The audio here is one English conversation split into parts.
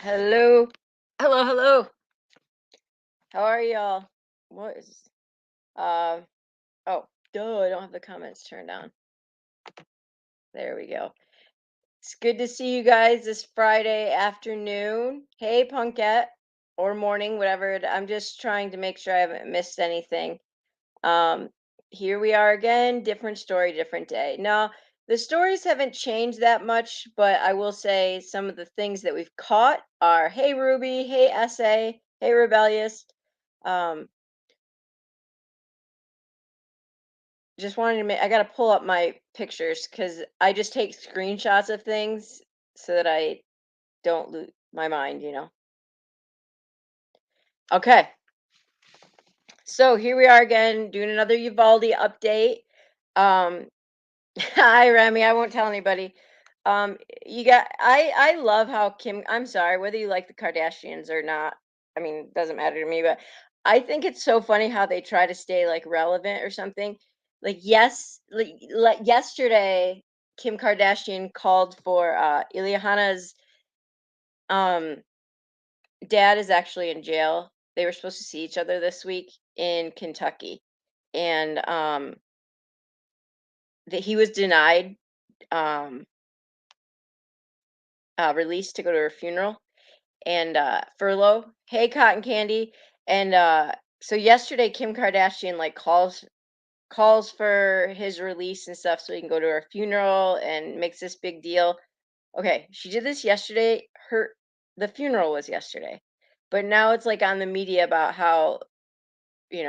Hello. Hello, hello. How are y'all? What is uh oh, duh, I don't have the comments turned on. There we go. It's good to see you guys this Friday afternoon. Hey, Punkette, or morning, whatever. I'm just trying to make sure I haven't missed anything. Um, Here we are again, different story, different day. Now, the stories haven't changed that much, but I will say some of the things that we've caught are hey Ruby, hey Essay, hey Rebellious. Um, just wanted to make I gotta pull up my pictures because I just take screenshots of things so that I don't lose my mind. Okay, so here we are again doing another Uvalde update. Um, Hi, Remy. I won't tell anybody. Um, I love how Kim. I'm sorry, whether you like the Kardashians or not. I mean, it doesn't matter to me, but I think it's so funny how they try to stay like relevant or something. Like yes, like yesterday, Kim Kardashian called for Ilyana's um dad is actually in jail. They were supposed to see each other this week in Kentucky, and that he was denied um release to go to her funeral and furlough. Hey, Cotton Candy. And so yesterday, Kim Kardashian like calls for his release and stuff so he can go to her funeral and makes this big deal. Okay, she did this yesterday. The funeral was yesterday, but now it's like on the media about how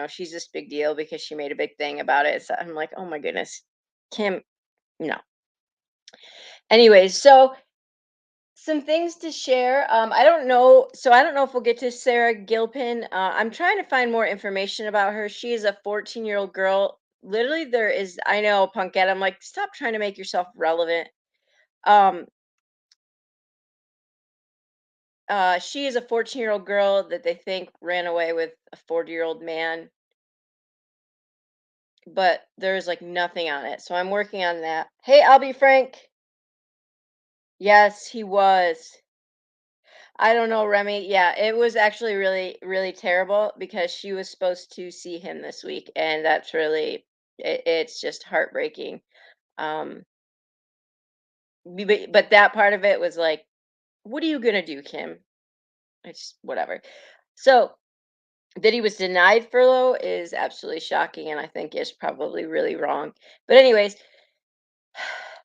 she's this big deal because she made a big thing about it. So I'm like, oh my goodness, Kim, no. Anyways, so some things to share. I don't know. So I don't know if we'll get to Sara Gilpin. I'm trying to find more information about her. She is a 14-year-old girl. Literally, I know, Punkette. I'm like, stop trying to make yourself relevant. Um, she is a 14-year-old girl that they think ran away with a 40-year-old man, but there's like nothing on it. So I'm working on that. Hey, I'll be frank. Yes, he was. I don't know, Remy. Yeah, it was actually really, really terrible because she was supposed to see him this week, and that's it's just heartbreaking. Um, but that part of it was like, what are you gonna do, Kim? It's whatever. So that he was denied furlough is absolutely shocking, and I think is probably really wrong. But anyways,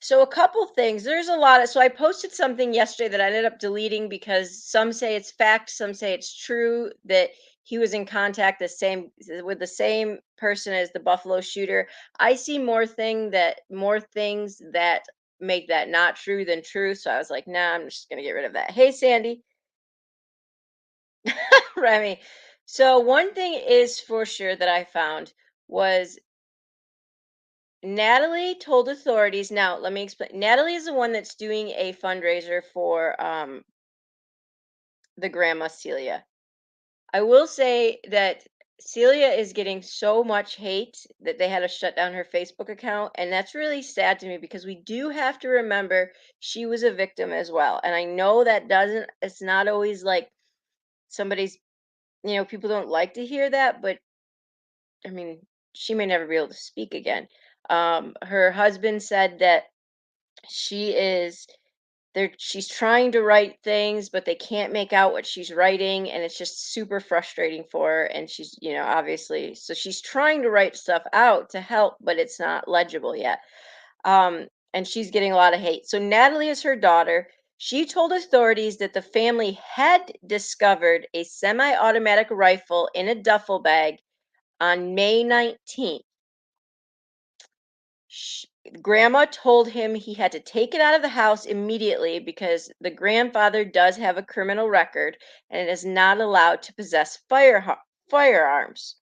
so a couple things. There's a lot of so I posted something yesterday that I ended up deleting because some say it's fact, some say it's true that he was in contact with the same person as the Buffalo shooter. I see more things that make that not true than true. So I was like, nah, I'm just gonna get rid of that. Hey Sandy, Remy. So one thing is for sure that I found was Natalie told authorities. Now, let me explain. Natalie is the one that's doing a fundraiser for the grandma Celia. I will say that Celia is getting so much hate that they had to shut down her Facebook account, and that's really sad to me because we do have to remember she was a victim as well. And I know that doesn't it's not always like somebody's, people don't like to hear that, but I mean, she may never be able to speak again. Her husband said that she is she's trying to write things but they can't make out what she's writing, and it's just super frustrating for her, and she's obviously, so she's trying to write stuff out to help but it's not legible yet. And she's getting a lot of hate. So Natalie is her daughter. She told authorities that the family had discovered a semi-automatic rifle in a duffel bag on May 19th. Sh Grandma told him he had to take it out of the house immediately because the grandfather does have a criminal record and is not allowed to possess firearms.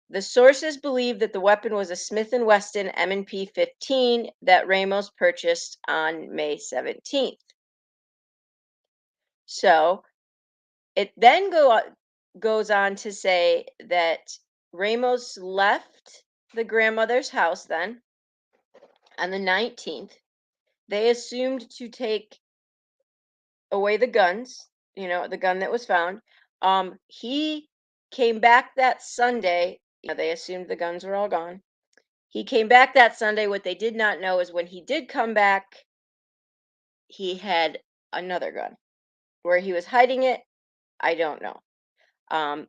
The sources believe that the weapon was a Smith& Wesson M&P 15 that Ramos purchased on May 17th. So it then goes on to say that Ramos left the grandmother's house then on the 19th. They assumed to take away the guns. the gun that was found. He came back that Sunday. They assumed the guns were all gone. He came back that Sunday. What they did not know is when he did come back, he had another gun. Where he was hiding it, I don't know.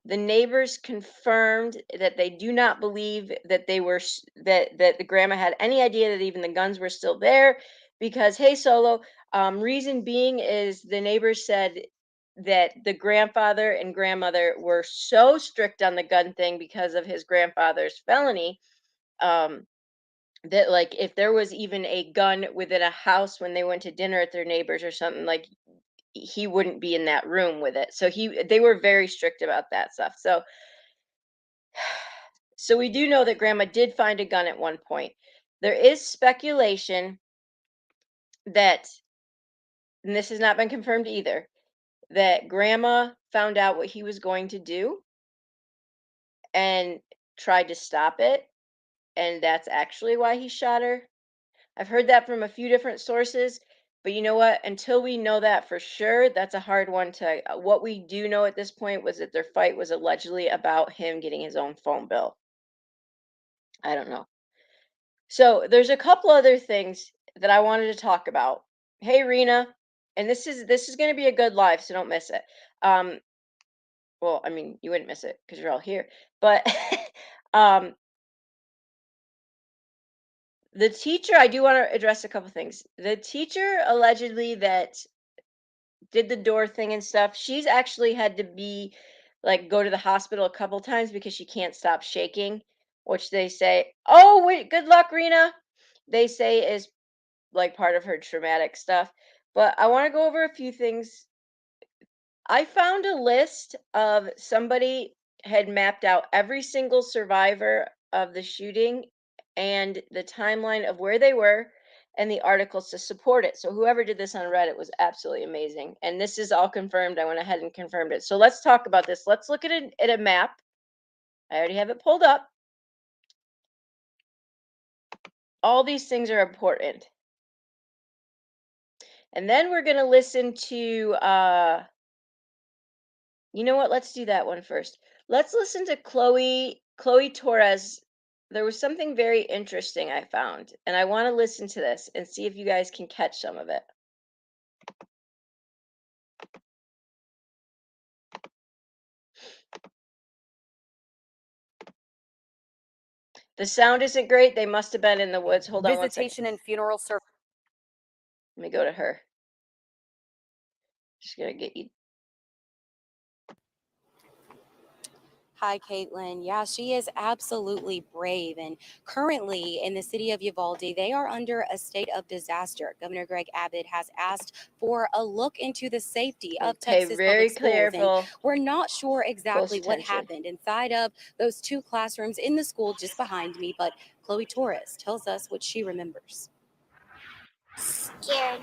The neighbors confirmed that they do not believe that that the grandma had any idea that even the guns were still there, because hey, Solo. Reason being is the neighbors said that the grandfather and grandmother were so strict on the gun thing because of his grandfather's felony, um, that like if there was even a gun within a house when they went to dinner at their neighbors or something, like he wouldn't be in that room with it. So they were very strict about that stuff. So we do know that grandma did find a gun at one point. There is speculation that, and this has not been confirmed either, that grandma found out what he was going to do and tried to stop it, and that's actually why he shot her. I've heard that from a few different sources, but you know what? Until we know that for sure, that's a hard one to. What we do know at this point was that their fight was allegedly about him getting his own phone bill. I don't know. So there's a couple other things that I wanted to talk about. Hey, Rena, and this is going to be a good live, so don't miss it. Um, well, I mean, you wouldn't miss it because you're all here, but um, the teacher, I do want to address a couple things. The teacher allegedly that did the door thing and stuff, she's actually had to be like go to the hospital a couple times because she can't stop shaking, which they say, oh, wait, good luck, Rena. They say is like part of her traumatic stuff. But I want to go over a few things. I found a list of somebody had mapped out every single survivor of the shooting and the timeline of where they were and the articles to support it. So whoever did this on Reddit was absolutely amazing. And this is all confirmed. I went ahead and confirmed it. So let's talk about this. Let's look at a map. I already have it pulled up. All these things are important. And then we're going to listen to you know what? Let's do that one first. Let's listen to Chloe Torres. There was something very interesting I found, and I want to listen to this and see if you guys can catch some of it. The sound isn't great. They must have been in the woods. Hold on one second. Visitation and funeral service. Let me go to her. Just gonna get you. Hi, Caitlin. Yeah, she is absolutely brave. And currently in the city of Uvalde, they are under a state of disaster. Governor Greg Abbott has asked for a look into the safety of Pay Texas very public schools. And careful. we're not sure exactly what attention. happened inside of those two classrooms in the school just behind me. But Chloe Torres tells us what she remembers. Scared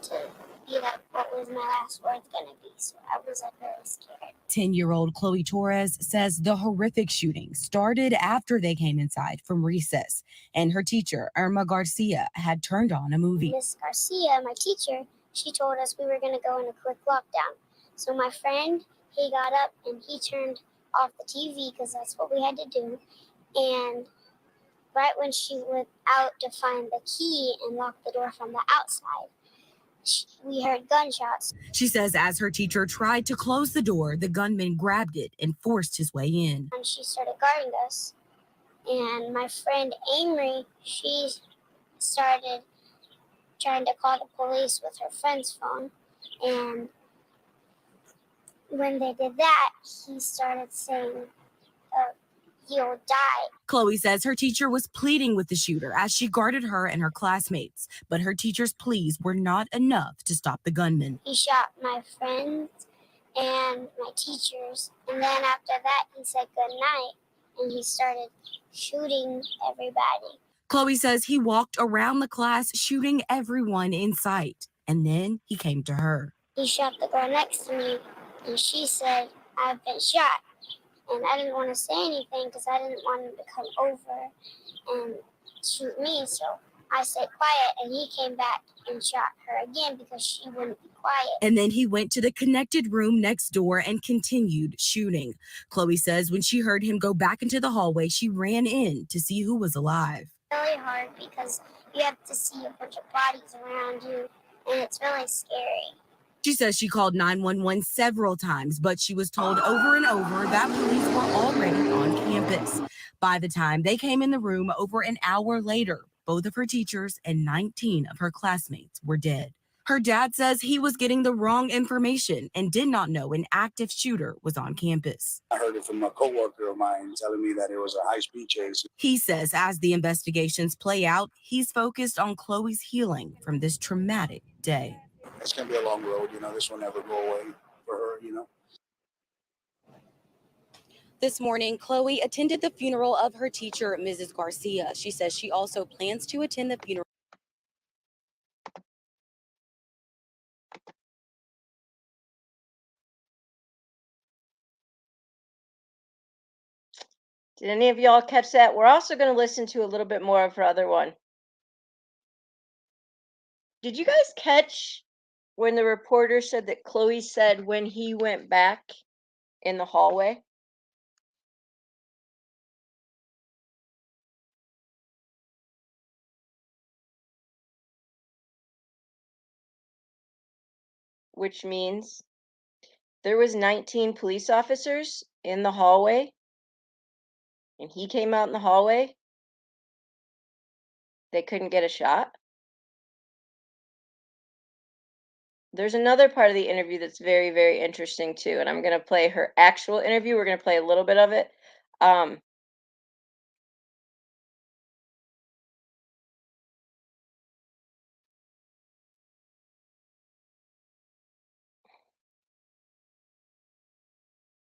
to be like what was my last words gonna be, so I was like really scared. 10-year-old Chloe Torres says the horrific shooting started after they came inside from recess, and her teacher, Irma Garcia, had turned on a movie. Miss Garcia, my teacher, she told us we were gonna go in a quick lockdown. So my friend, he got up and he turned off the TV because that's what we had to do. And right when she went out to find the key and lock the door from the outside, we heard gunshots. She says as her teacher tried to close the door, the gunman grabbed it and forced his way in. And she started guarding us. And my friend Amory, she started trying to call the police with her friend's phone. And when they did that, he started saying, you'll die. Chloe says her teacher was pleading with the shooter as she guarded her and her classmates, but her teacher's pleas were not enough to stop the gunman. He shot my friends and my teachers, and then after that, he said goodnight, and he started shooting everybody. Chloe says he walked around the class shooting everyone in sight, and then he came to her. He shot the girl next to me, and she said, I've been shot. And I didn't want to say anything because I didn't want him to come over and shoot me. So I stayed quiet, and he came back and shot her again because she wouldn't be quiet. And then he went to the connected room next door and continued shooting. Chloe says when she heard him go back into the hallway, she ran in to see who was alive. Really hard because you have to see a bunch of bodies around you, and it's really scary. She says she called 911 several times, but she was told over and over that police were already on campus. By the time they came in the room over an hour later, both of her teachers and 19 of her classmates were dead. Her dad says he was getting the wrong information and did not know an active shooter was on campus. I heard it from a coworker of mine telling me that it was a high-speed chase. He says as the investigations play out, he's focused on Chloe's healing from this traumatic day. It's going to be a long road, this will never go away for her. This morning, Chloe attended the funeral of her teacher, Mrs. Garcia. She says she also plans to attend the funeral. Did any of y'all catch that? We're also going to listen to a little bit more of her other one. Did you guys catch when the reporter said that Chloe said when he went back in the hallway? Which means there was 19 police officers in the hallway, and he came out in the hallway. They couldn't get a shot. There's another part of the interview that's very, very interesting too, and I'm going to play her actual interview. We're going to play a little bit of it.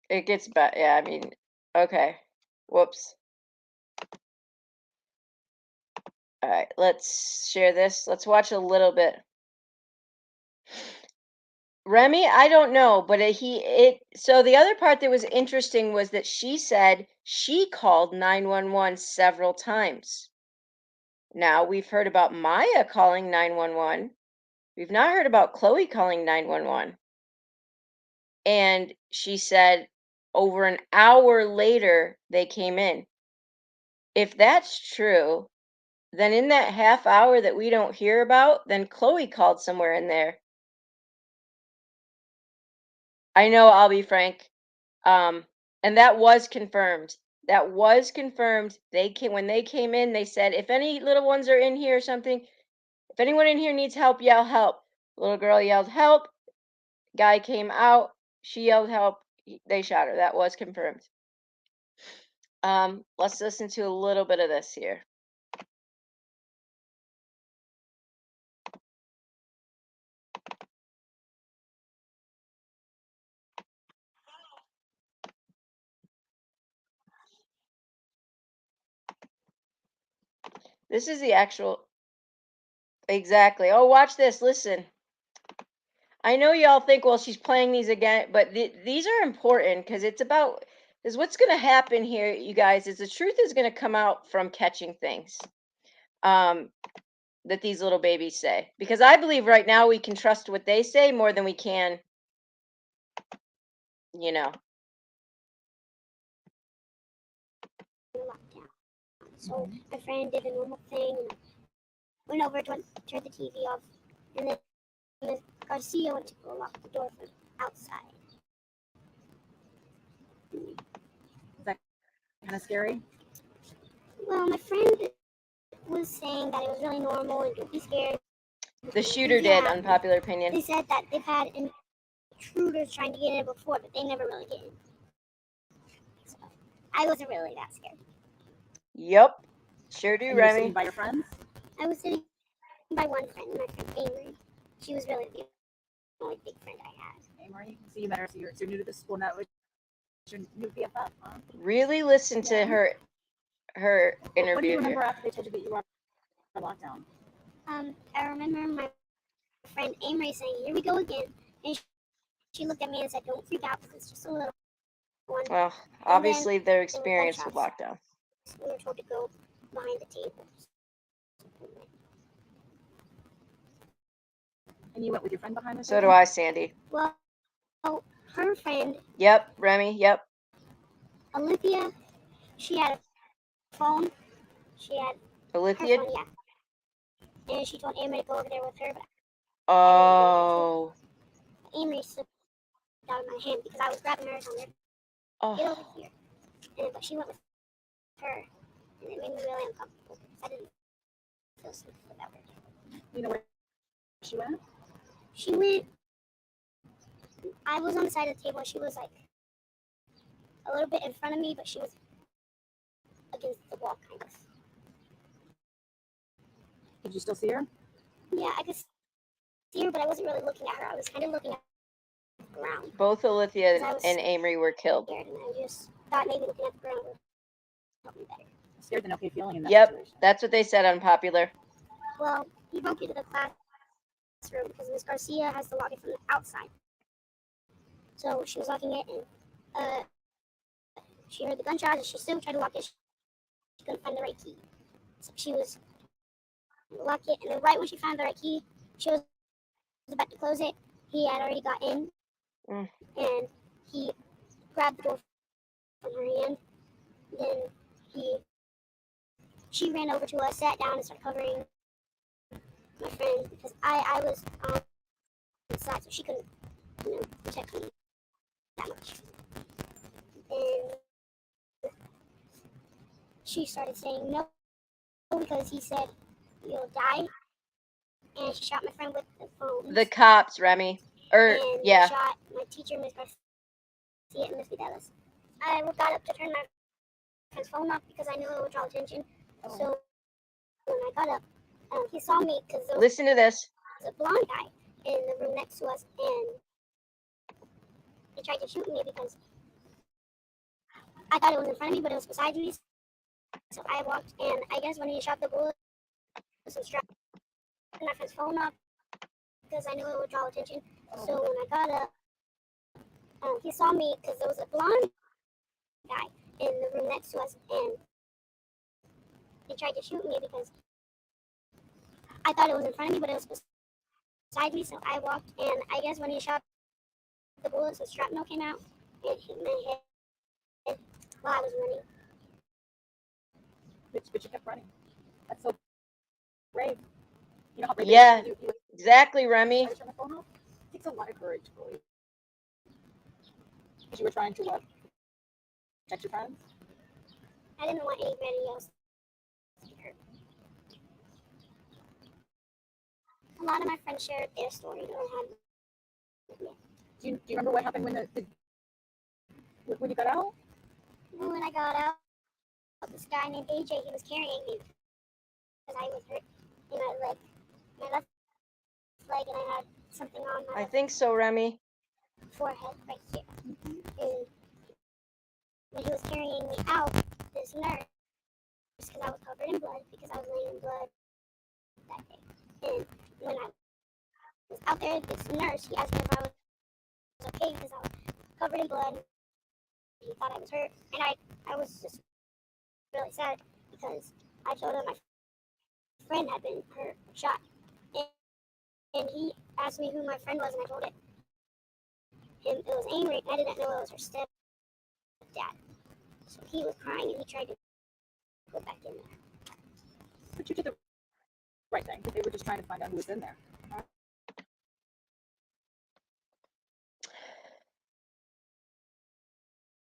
It gets better. Yeah, I mean, okay. Whoops. All right, let's share this. Let's watch a little bit. Remy, I don't know, but so the other part that was interesting was that she said she called 911 several times. Now, we've heard about Maya calling 911. We've not heard about Chloe calling 911. And she said over an hour later they came in. If that's true, then in that half hour that we don't hear about, then Chloe called somewhere in there. I know, I'll be frank. And that was confirmed. That was confirmed. When they came in, they said, if any little ones are in here or something, if anyone in here needs help, yell help. Little girl yelled help. Guy came out. She yelled help. They shot her. That was confirmed. Let's listen to a little bit of this here. This is the actual. Exactly. Oh, watch this. Listen. I know y'all think, well, she's playing these again, but these are important because it's about. Is what's going to happen here, you guys, is the truth is going to come out from catching things that these little babies say. Because I believe right now we can trust what they say more than we can, you know. So my friend did a normal thing and went over to turn the TV off, and then Ms. Garcia went to go lock the door from outside. Is that kind of scary? Well, my friend was saying that it was really normal and don't be scared. The shooter did, unpopular opinion. They said that they've had intruders trying to get in before, but they never really get in. So I wasn't really that scared. Yep. Sure do, And you were Remy. sitting by your friends? I was sitting by one friend, my friend Avery. She was really the only big friend I had. Amory, you can see you better. So you're new to the school now. Your new BFF, huh? Really listen to her What do you interview remember here. after they told you that you were on lockdown? I remember my friend Amory saying, "Here we go again," and she looked at me and said, "Don't freak out, because it's just a little one." Well, obviously their experience with lockdown. We were told to go behind the tables. And you went with your friend behind her? So do I, Sandy. Well, her friend, Yep, Remy, yep. Olympia, she had a phone. She had her Alithia? phone, yeah. And she told Amory to go over there with her, but Oh. Amory slipped out of my hand because I was grabbing her and telling her, get over Oh. here. But she went with her, and it made me really uncomfortable because I didn't feel safe without her. You know where she went? She went, I was on the side of the table, and she was like a little bit in front of me, but she was against the wall, kind of. Did you still see her? Yeah, I could see her, but I wasn't really looking at her. I was kind of looking at the ground. Both Alithia Because I was and Amory were killed. scared, and I just thought maybe looking at the ground would help me better. Scared than okay feeling in that Yep, situation. that's what they said on Popular. Well, he broke into the classroom because Miss Garcia has to lock it from the outside. So she was locking it, and she heard the gunshots, and she still tried to lock it. She couldn't find the right key. So she was lock it, and then right when she found the right key, she was about to close it. He had already got in, Mm. and he grabbed the door from her hand. Then she ran over to us, sat down, and started covering my friend because I was on the side, so she couldn't, protect me that much. And she started saying no because he said you'll die, and she shot my friend with the phone. The cops, Remy. And Yeah. shot my teacher, Miss Garcia, and Miss Fidelis. I got up to turn my friend's phone off because I knew it would draw attention. Oh. So when I got up, he saw me because there was Listen to this. a blonde guy in the room next to us, and he tried to shoot me because I thought it was in front of me, but it was beside me. So I walked, and I guess when he shot the bullet, some strap my friend's phone off because I knew it would draw attention. So when I got up, he saw me because there was a blonde guy in the room next to us, and he tried to shoot me because I thought it was in front of me, but it was beside me. So I walked, and I guess when he shot the bullet, some shrapnel came out and hit my head while I was running. But you kept running. That's so brave. You know how brave Yeah, it is to exactly, Remy. turn the phone off? It takes a lot of courage, Chloe. Because you were trying to what? Protect your friends? I didn't want anybody else to get hurt. A lot of my friends shared their story that I had with me. Do you remember what happened when you got out? When I got out, this guy named AJ, he was carrying me because I was hurt in my left leg, and I had something on my I think so, Remy. forehead right here. And when he was carrying me out, this nurse, because I was covered in blood, because I was laying in blood that day. And when I was out there, this nurse, he asked me if I was okay because I was covered in blood. He thought I was hurt, and I was just really sad because I told him my friend had been hurt, shot, and he asked me who my friend was, and I told him it was Amory. I didn't know it was her stepdad, so he was crying and he tried to go back in there. But you did the right thing because they were just trying to find out who was in there. Huh?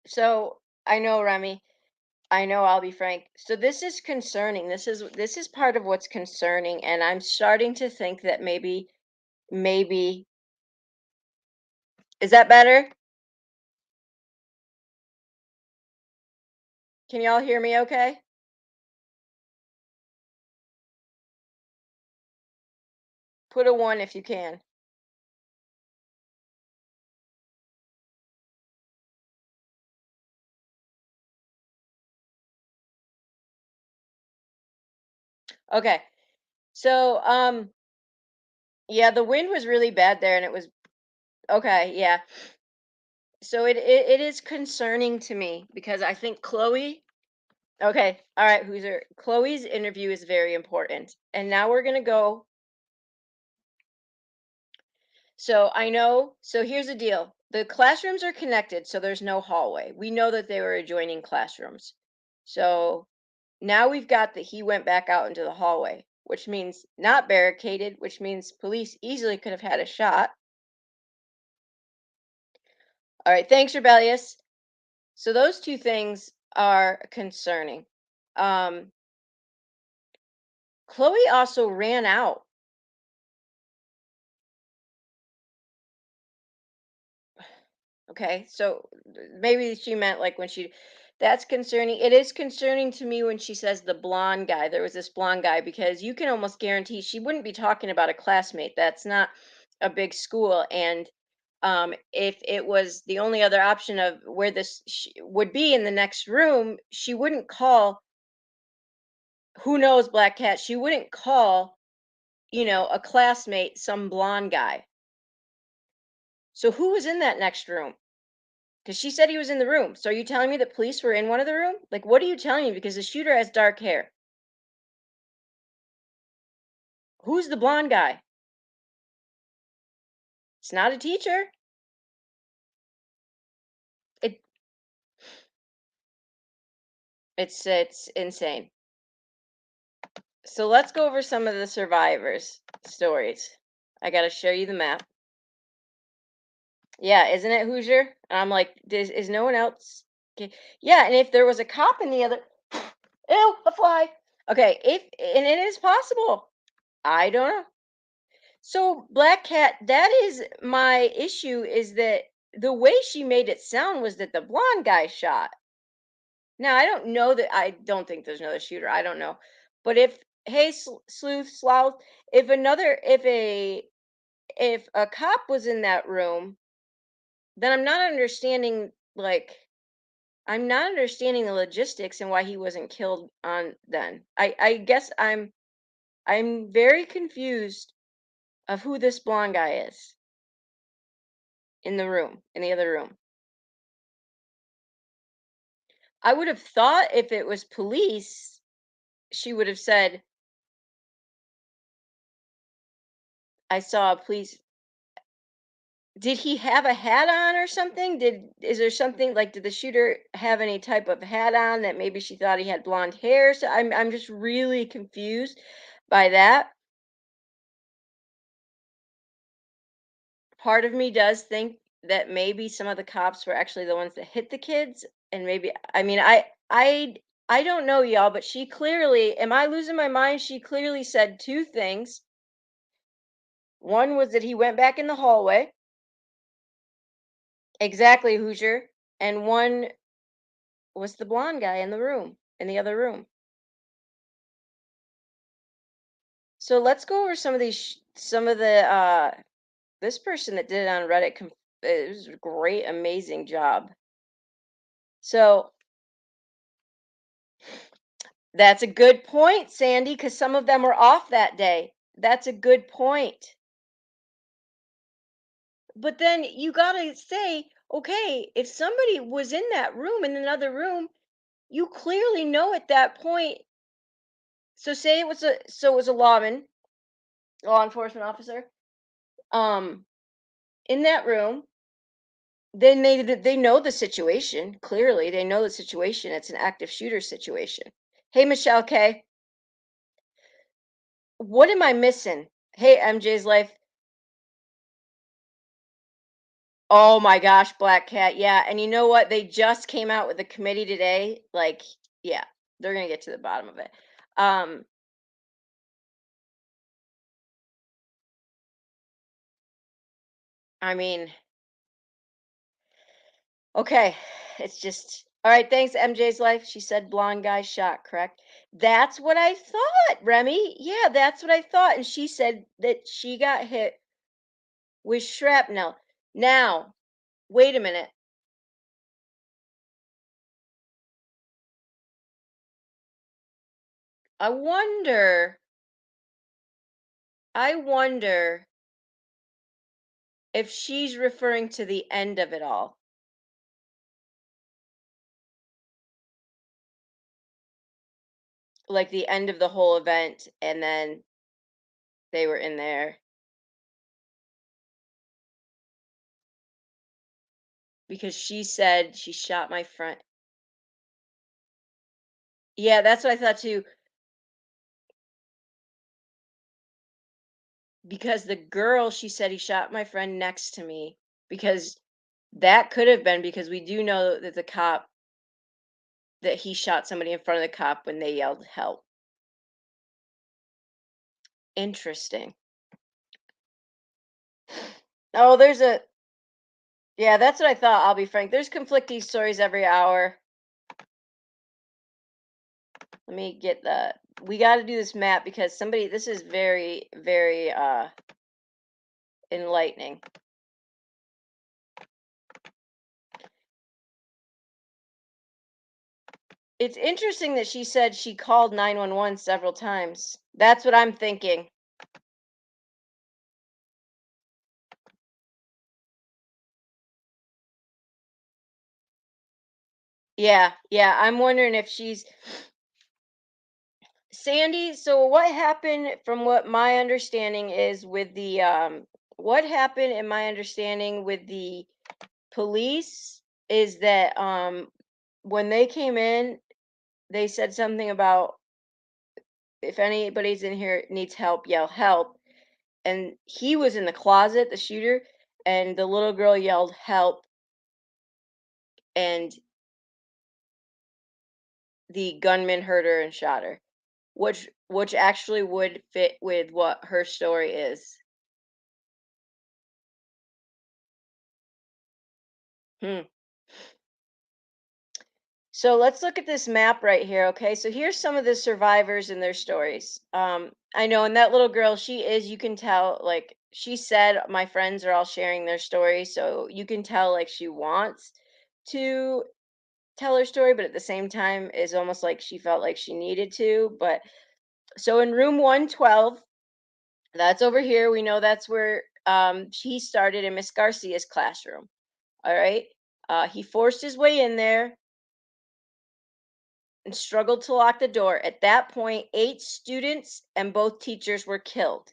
So I know, Remy. I know, I'll be frank. So this is concerning. This is part of what's concerning, and I'm starting to think that maybe is that better? Can y'all hear me okay? Put a 1 if you can. Okay. So, yeah, the wind was really bad there, and it was okay, yeah. So it is concerning to me because I think Chloe. Okay, all right, Chloe's interview is very important. And now we're gonna go So I know. So here's the deal: the classrooms are connected, so there's no hallway. We know that they were adjoining classrooms. So now we've got that he went back out into the hallway, which means not barricaded, which means police easily could have had a shot. All right, thanks, Rebellious. So those two things are concerning. Um, Chloe also ran out. Okay, so maybe she meant like when she. That's concerning. It is concerning to me when she says the blonde guy. There was this blonde guy because you can almost guarantee she wouldn't be talking about a classmate. That's not a big school, and if it was the only other option of where this would be in the next room, she wouldn't call. Who knows, Black Cat? She wouldn't call, a classmate some blonde guy. So who was in that next room? Because she said he was in the room. So are you telling me that police were in one of the room? Like, what are you telling me? Because the shooter has dark hair. Who's the blonde guy? It's not a teacher. It it's insane. So let's go over some of the survivors' stories. I got to show you the map. Yeah, isn't it Hoosier? And I'm like, is no one else? Yeah, and if there was a cop in the other, ew, a fly. Okay, if and it is possible. I don't know. So Black Cat, that is my issue. Is that the way she made it sound was that the blonde guy shot. Now I don't know that. I don't think there's another shooter. I don't know, but if hey sleuth sloth, if a cop was in that room, then I'm not understanding the logistics and why he wasn't killed on then. I guess I'm very confused of who this blonde guy is in the other room. I would have thought if it was police, she would have said, I saw a police. Did he have a hat on or something? Is there something like did the shooter have any type of hat on that maybe she thought he had blonde hair? So I'm just really confused by that. Part of me does think that maybe some of the cops were actually the ones that hit the kids, and maybe I mean I don't know, y'all, but she clearly, am I losing my mind? She clearly said two things. One was that he went back in the hallway. Exactly, Hoosier. And one was the blonde guy in the other room. So let's go over some of some of the this person that did it on Reddit. It was a great, amazing job. So that's a good point, Sandy, because some of them were off that day. That's a good point. But then you gotta say, okay, if somebody was in that room in another room, you clearly know at that point. So say it was a law enforcement officer, um, in that room. Then they know the situation. Clearly, they know the situation. It's an active shooter situation. Hey, Michelle K, what am I missing? Hey, MJ's life. Oh my gosh, Black Cat. Yeah, and you know what? They just came out with a committee today. Like, yeah, they're gonna get to the bottom of it. Um, I mean, okay, it's just all right. Thanks, MJ's life. She said blonde guy shot, correct? That's what I thought, Remy. Yeah, that's what I thought. And she said that she got hit with shrapnel. Now, wait a minute. I wonder, I wonder if she's referring to the end of it all. Like the end of the whole event, and then they were in there. because she said she shot my friend. Yeah, that's what I thought too. Because the girl, she said he shot my friend next to me, because that could have been because we do know that the cop, that he shot somebody in front of the cop when they yelled help. Interesting. Oh, there's a yeah, that's what I thought, I'll be frank. There's conflicting stories every hour. Let me get the we got to do this map because somebody this is very very enlightening. It's interesting that she said she called 911 several times. That's what I'm thinking. Yeah, yeah, I'm wondering if she's Sandy. So what happened from what my understanding is with the what happened in my understanding with the police is that when they came in, they said something about if anybody's in here needs help, yell help. And he was in the closet, the shooter, and the little girl yelled help, and the gunman heard her and shot her, which actually would fit with what her story is. Hmm. So let's look at this map right here. Okay, so here's some of the survivors and their stories. I know, and that little girl, she is, you can tell, like she said, my friends are all sharing their story, so you can tell like she wants to tell her story, but at the same time is almost like she felt like she needed to. But so in room 112, that's over here. We know that's where he started in Miss Garcia's classroom. All right. He forced his way in there and struggled to lock the door. At that point, 8 students and both teachers were killed.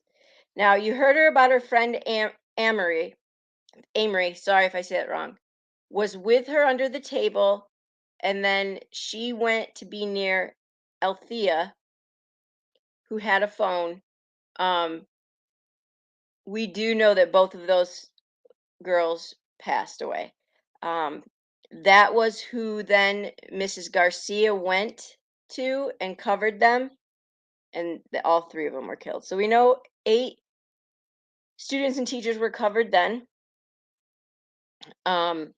Now, you heard her about her friend Amory, sorry if I said it wrong, was with her under the table, and then she went to be near Althea, who had a phone. Um, we do know that both of those girls passed away. Um, that was who then Mrs. Garcia went to and covered them, and all 3 of them were killed. So we know 8 students and teachers were covered then. Um,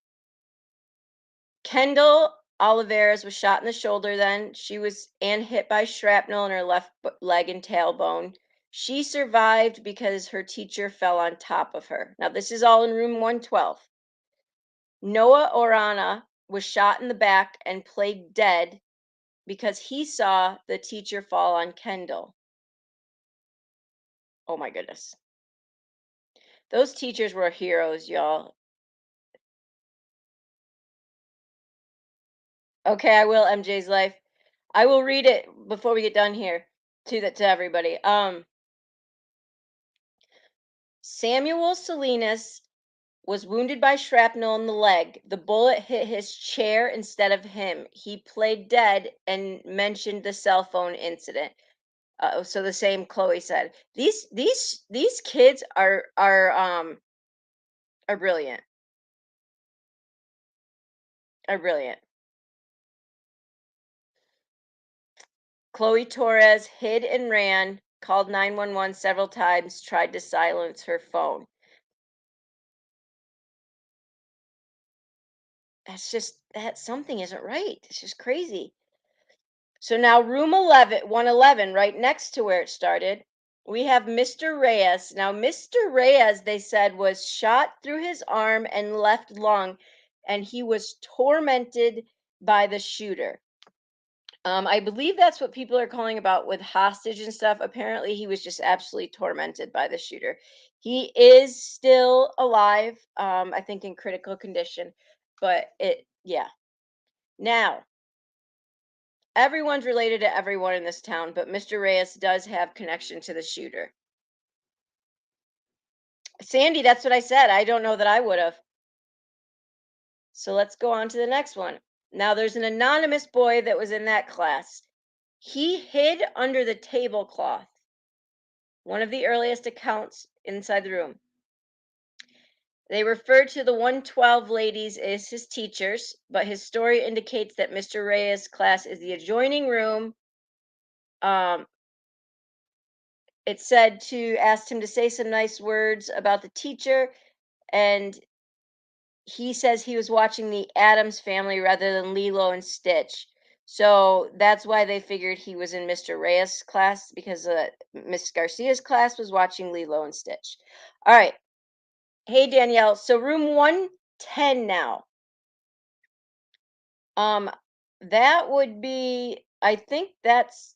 Kendall Oliveras was shot in the shoulder then. She was and hit by shrapnel in her left leg and tailbone. She survived because her teacher fell on top of her. Now, this is all in room 112. Noah Orana was shot in the back and played dead because he saw the teacher fall on Kendall. Oh my goodness. Those teachers were heroes, y'all. Okay, I will. MJ's life. I will read it before we get done here to everybody. Samuel Salinas was wounded by shrapnel in the leg. The bullet hit his chair instead of him. He played dead and mentioned the cell phone incident. So the same Chloe said. These kids are brilliant. Are brilliant. Chloe Torres hid and ran, called 911 several times, tried to silence her phone. That's just that something isn't right. It's just crazy. So now room 111, right next to where it started, we have Mr. Reyes. Now, Mr. Reyes, they said, was shot through his arm and left lung, and he was tormented by the shooter. I believe that's what people are calling about with hostage and stuff. Apparently, he was just absolutely tormented by the shooter. He is still alive, I think in critical condition, but yeah. Now, everyone's related to everyone in this town, but Mr. Reyes does have connection to the shooter. Sandy, that's what I said. I don't know that I would have. So let's go on to the next one. Now, there's an anonymous boy that was in that class. He hid under the tablecloth, one of the earliest accounts inside the room. They refer to the 112 ladies as his teachers, but his story indicates that Mr. Reyes' class is the adjoining room. Um, it said to ask him to say some nice words about the teacher, and he says he was watching the Adams Family rather than Lilo and Stitch. So that's why they figured he was in Mr. Reyes' class, because Miss Garcia's class was watching Lilo and Stitch. All right. Hey Danielle, so room 110 now. Um that would be, I think that's,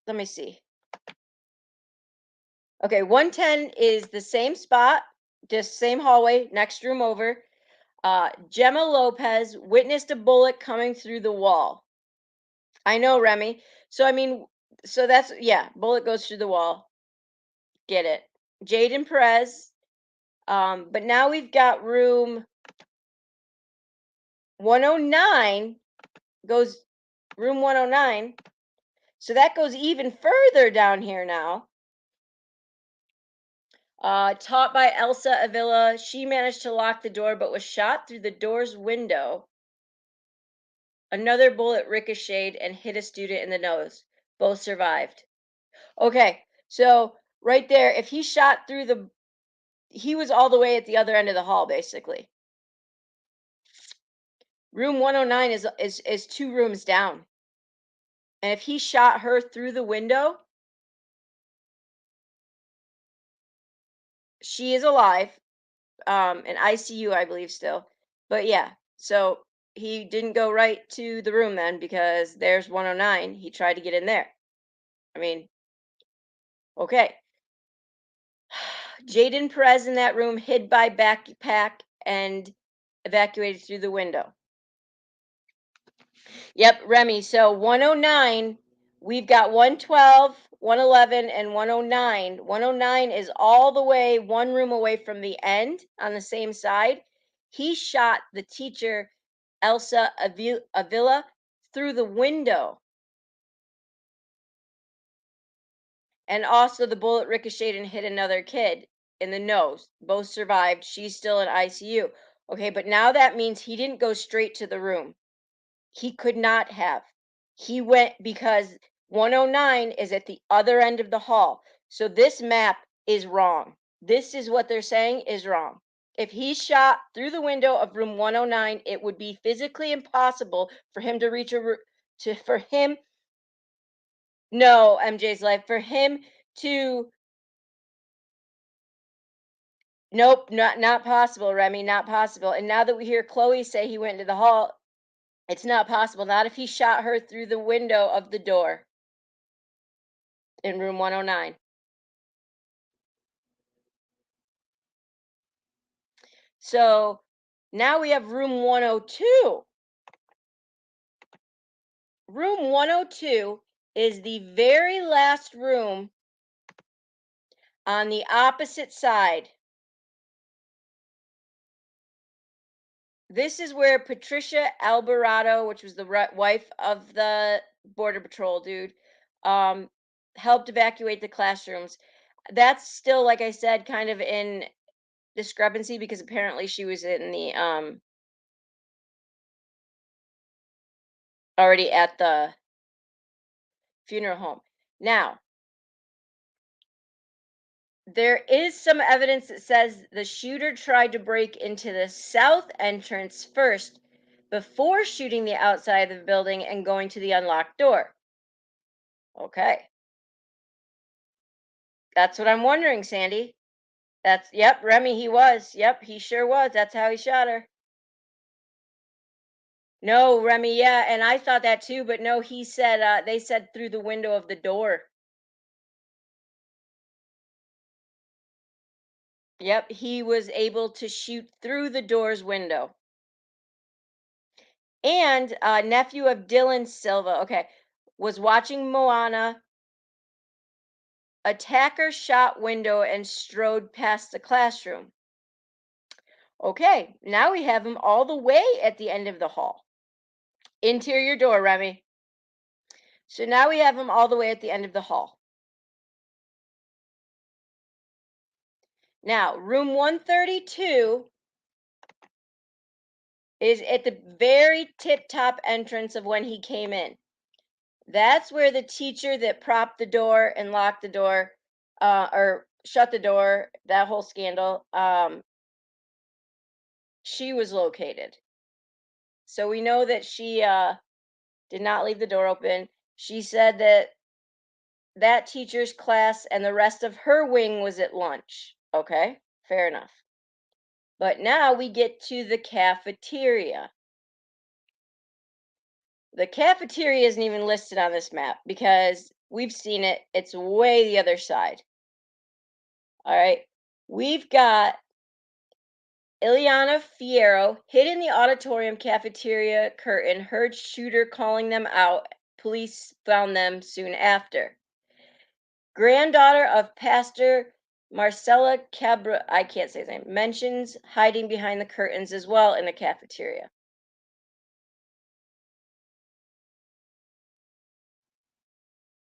let me see. Okay, 110 is the same spot, just same hallway, next room over. Gemma Lopez witnessed a bullet coming through the wall. I know, Remy. So I mean, so that's, yeah, bullet goes through the wall. Get it. Jaden Perez. But now we've got room 109 goes, room 109. So that goes even further down here now. Taught by Elsa Avila. She managed to lock the door but was shot through the door's window. Another bullet ricocheted and hit a student in the nose. Both survived. Okay, so right there, if he shot through the, he was all the way at the other end of the hall, basically. Room 109 is two rooms down. And if he shot her through the window, she is alive. In ICU, I believe still. But yeah, so he didn't go right to the room then, because there's 109. He tried to get in there. I mean, okay. Jaden Perez in that room hid by backpack and evacuated through the window. Yep, Remy. So 109, we've got 112, 111, and 109. 109 is all the way one room away from the end on the same side. He shot the teacher, Elsa Avila, through the window. And also, the bullet ricocheted and hit another kid in the nose. Both survived. She's still in ICU. Okay, but now that means he didn't go straight to the room. He could not have. He went because 109 is at the other end of the hall. So this map is wrong. This is what they're saying is wrong. If he shot through the window of room 109, it would be physically impossible for him to reach for him, no, MJ's life, for him to, nope, not possible, Remy, not possible. And now that we hear Chloe say he went into the hall, it's not possible. Not if he shot her through the window of the door in room 109. So now we have room 102. Room 102 is the very last room on the opposite side. This is where Patricia Alvarado, which was the wife of the Border Patrol dude, um, helped evacuate the classrooms. That's still, like I said, kind of in discrepancy, because apparently she was in the already at the funeral home. Now, there is some evidence that says the shooter tried to break into the south entrance first before shooting the outside of the building and going to the unlocked door. Okay. That's what I'm wondering, Sandy. That's, yep, Remy, he was. Yep, he sure was. That's how he shot her. No, Remy, yeah, and I thought that too, but no, he said they said through the window of the door. Yep, he was able to shoot through the door's window. And nephew of Dylan Silva, okay, was watching Moana. Attacker shot window and strode past the classroom. Okay, now we have him all the way at the end of the hall. Interior door, Remy. So now we have him all the way at the end of the hall. Now, room 132 is at the very tip top entrance of when he came in. That's where the teacher that propped the door and locked the door, or shut the door, that whole scandal, she was located. So we know that she did not leave the door open. She said that that teacher's class and the rest of her wing was at lunch. Okay, fair enough. But now we get to the cafeteria. The cafeteria isn't even listed on this map because we've seen it. It's way the other side. All right. We've got Ileana Fierro hid in the auditorium cafeteria curtain, heard shooter calling them out. Police found them soon after. Granddaughter of Pastor Marcela Cabra, I can't say his name, mentions hiding behind the curtains as well in the cafeteria.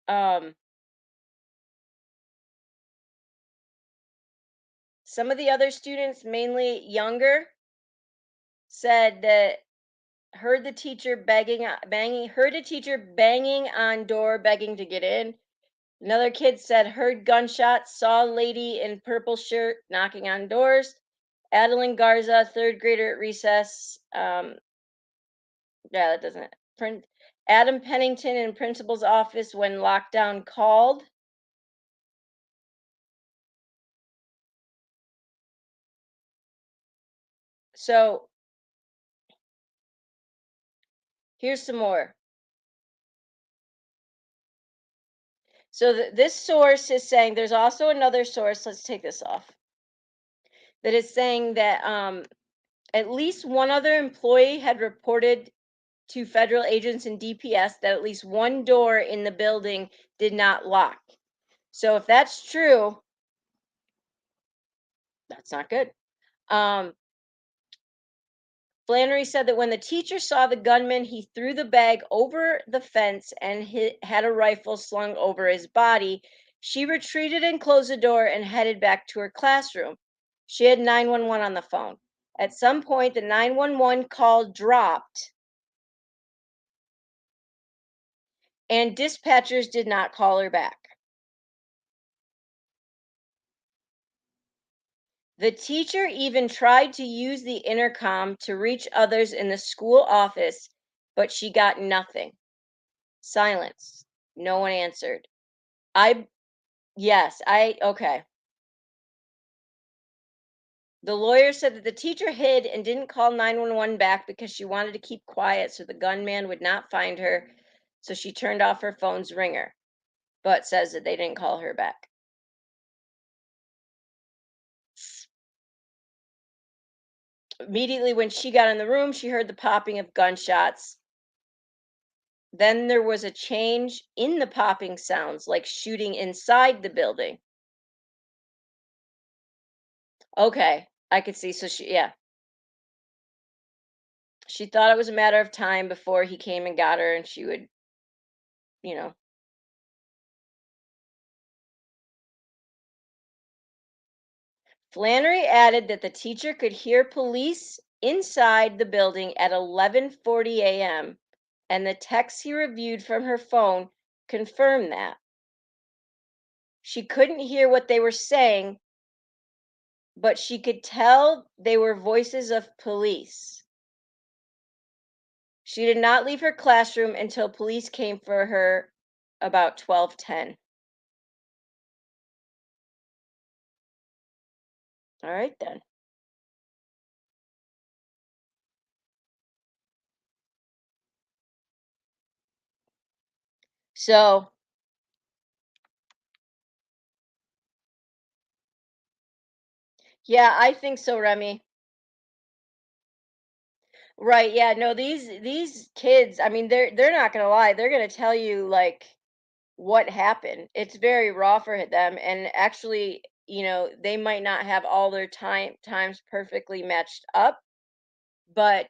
Um, some of the other students, mainly younger, said that heard the teacher heard a teacher banging on door, begging to get in. Another kid said heard gunshots, saw a lady in purple shirt knocking on doors. Adeline Garza, third grader at recess. Yeah, that doesn't print. Adam Pennington in principal's office when lockdown called. So here's some more. So this source is saying there's also another source. Let's take this off. That is saying that at least one other employee had reported to federal agents in DPS that at least one door in the building did not lock. So if that's true, that's not good. Flannery said that when the teacher saw the gunman, he threw the bag over the fence and had a rifle slung over his body. She retreated and closed the door and headed back to her classroom. She had 911 on the phone. At some point, the 911 call dropped and dispatchers did not call her back. The teacher even tried to use the intercom to reach others in the school office, but she got nothing. Silence. No one answered. Okay. The lawyer said that the teacher hid and didn't call 911 back because she wanted to keep quiet so the gunman would not find her. So she turned off her phone's ringer, but says that they didn't call her back. Immediately when she got in the room, she heard the popping of gunshots. Then there was a change in the popping sounds, like shooting inside the building. Okay, I could see. So yeah. She thought it was a matter of time before he came and got her and she would, you know. Flannery added that the teacher could hear police inside the building at 11:40 a.m. and the texts he reviewed from her phone confirmed that. She couldn't hear what they were saying, but she could tell they were voices of police. She did not leave her classroom until police came for her about 12:10. All right then. So, yeah, I think so, Remy. Right, yeah, no, these kids, I mean, they're not gonna lie. They're gonna tell you like what happened. It's very raw for them, and actually they might not have all their times perfectly matched up, but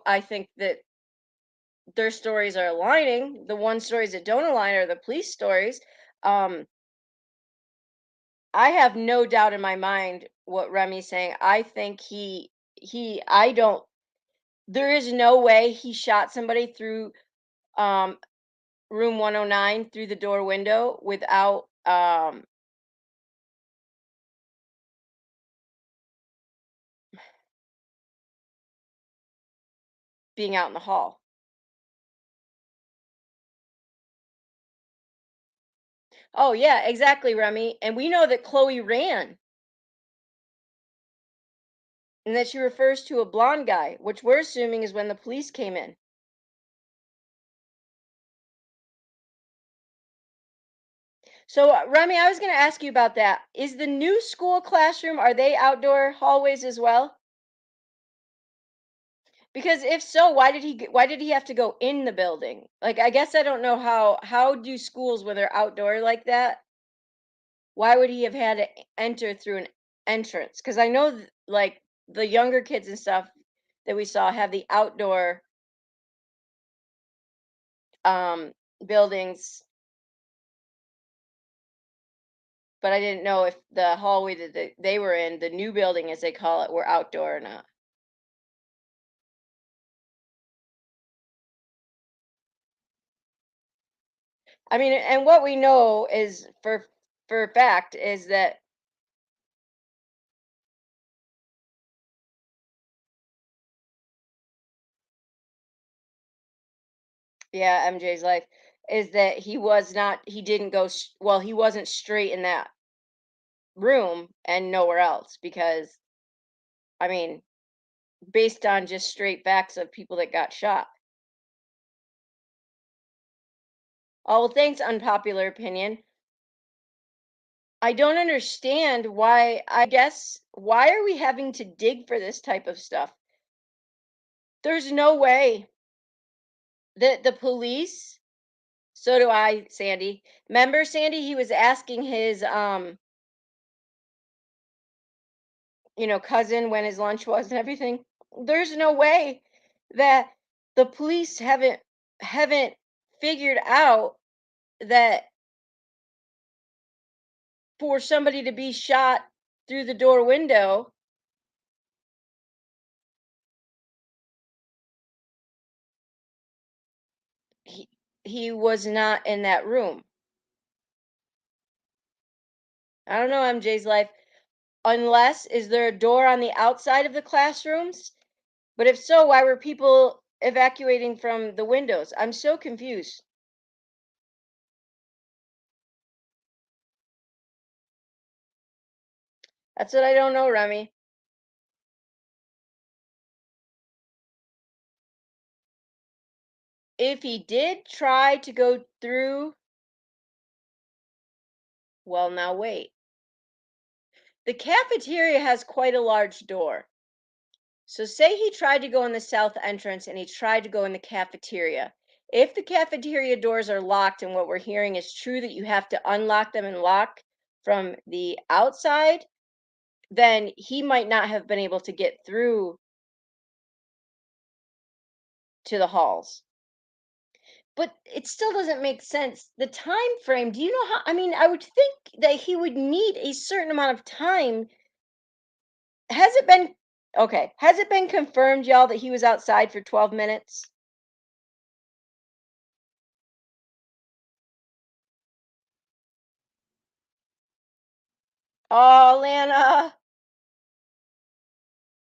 I think that their stories are aligning. The one stories that don't align are the police stories. Um, I have no doubt in my mind what Remy's saying. I think I don't, there is no way he shot somebody through um, room 109 through the door window without being out in the hall. Oh, yeah, exactly, Remy. And we know that Chloe ran and that she refers to a blonde guy, which we're assuming is when the police came in. So, Remy, I was going to ask you about that. Is the new school classroom, are they outdoor hallways as well? Because if so, why did he have to go in the building? Like, I guess I don't know how do schools when they're outdoor like that, why would he have had to enter through an entrance? Because I know like the younger kids and stuff that we saw have the outdoor um buildings, but I didn't know if the hallway that they were in, the new building as they call it, were outdoor or not. I mean, and what we know is for a fact is that yeah, MJ's life is that he didn't go well, he wasn't straight in that room and nowhere else because I mean, based on just straight facts of people that got shot. Oh, well, thanks, unpopular opinion. I don't understand why, I guess, why are we having to dig for this type of stuff? There's no way that the police, so do I, Sandy. Remember, Sandy, he was asking his, cousin when his lunch was and everything. There's no way that the police haven't figured out that for somebody to be shot through the door window, he he was not in that room. I don't know MJ's life. Unless, is there a door on the outside of the classrooms? But if so, why were people evacuating from the windows? I'm so confused. That's what I don't know, Remy. If he did try to go through, well, now wait. The cafeteria has quite a large door. So say he tried to go in the south entrance and he tried to go in the cafeteria. If the cafeteria doors are locked and what we're hearing is true that you have to unlock them and lock from the outside, then he might not have been able to get through to the halls. But it still doesn't make sense. The time frame, do you know how, I mean, I would think that he would need a certain amount of time. Has it been okay, has it been confirmed y'all that he was outside for 12 minutes? Oh, Lana.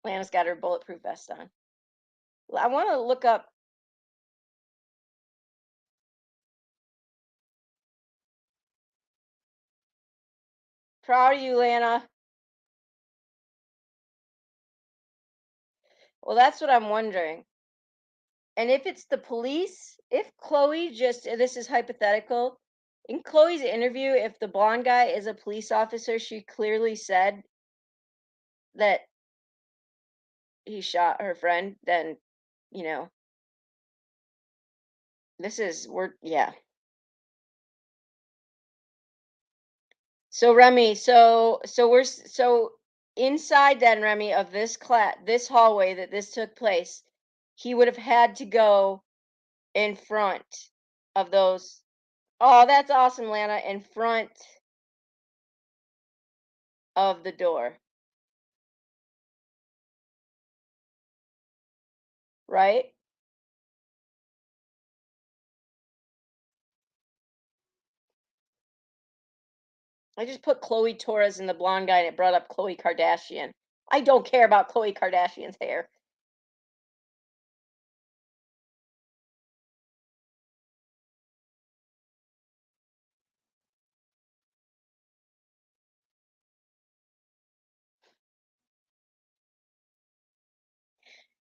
Lana's got her bulletproof vest on. I want to look up. Proud of you, Lana. Well, that's what I'm wondering. And if it's the police, if Chloe just, this is hypothetical, in Chloe's interview, if the blonde guy is a police officer, she clearly said that he shot her friend, then, you know, yeah. So Remy, so inside then Remy of this hallway that this took place, he would have had to go in front of those. Oh, that's awesome, Lana, in front of the door, right? I just put Chloe Torres in the blonde guy and it brought up Chloe Kardashian. I don't care about Chloe Kardashian's hair.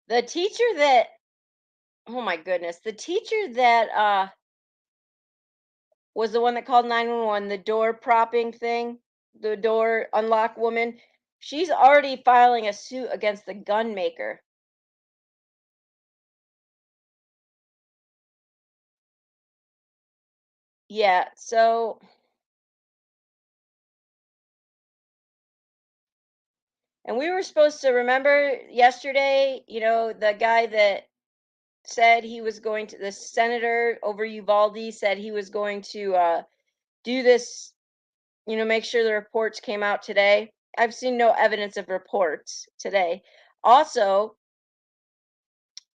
The teacher that oh my goodness, the teacher that was the one that called 911, the door propping thing, the door unlock woman. She's already filing a suit against the gun maker. Yeah, so and we were supposed to remember yesterday, the guy that said he was going to the senator over Uvalde said he was going to do this, make sure the reports came out today. I've seen no evidence of reports today. Also,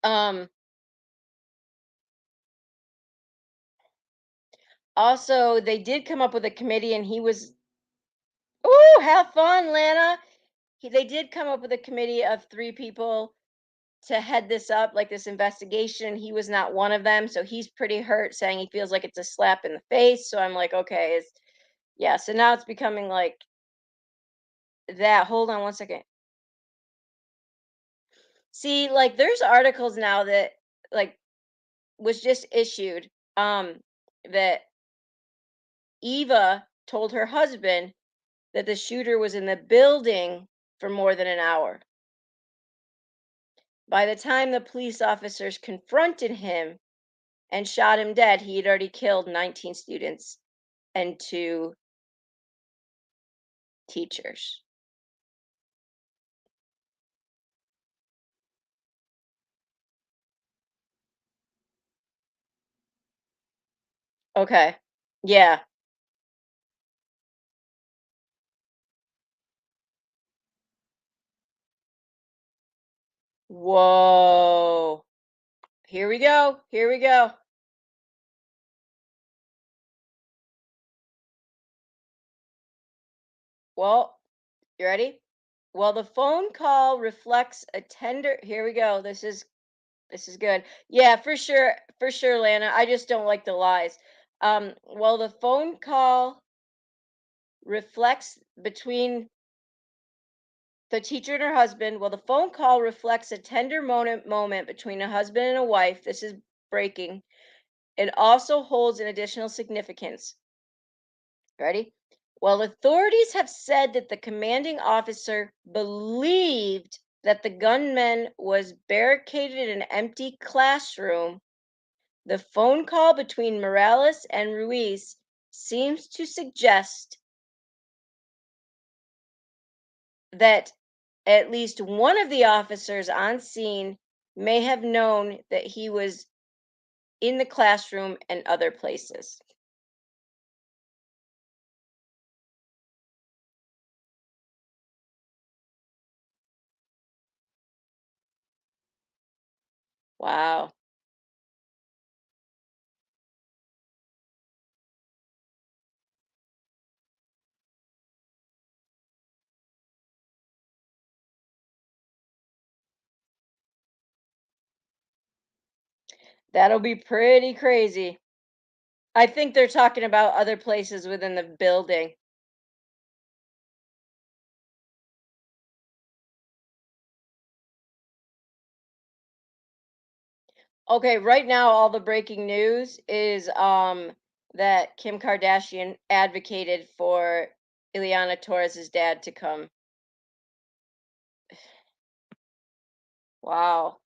um, they did come up with a committee, and he was, ooh, have fun, Lana. They did come up with a committee of 3 people to head this up, like this investigation. He was not one of them, so he's pretty hurt, saying he feels like it's a slap in the face. So I'm like, okay, yeah. So now it's becoming like that. Hold on one second. See, like there's articles now that like was just issued that Eva told her husband that the shooter was in the building for more than an hour. By the time the police officers confronted him and shot him dead, he had already killed 19 students and 2 teachers. Okay. Yeah. Whoa. Here we go. Here we go. Well, you ready? Well, the phone call reflects a tender. Here we go. This is good. Yeah, for sure, Lana. I just don't like the lies. Well, the phone call reflects between the teacher and her husband. Well, the phone call reflects a tender moment between a husband and a wife. This is breaking. It also holds an additional significance. Ready? Well, authorities have said that the commanding officer believed that the gunman was barricaded in an empty classroom. The phone call between Morales and Ruiz seems to suggest that at least one of the officers on scene may have known that he was in the classroom and other places. Wow. That'll be pretty crazy. I think they're talking about other places within the building. Okay, right now all the breaking news is that Kim Kardashian advocated for Ileana Torres's dad to come. Wow.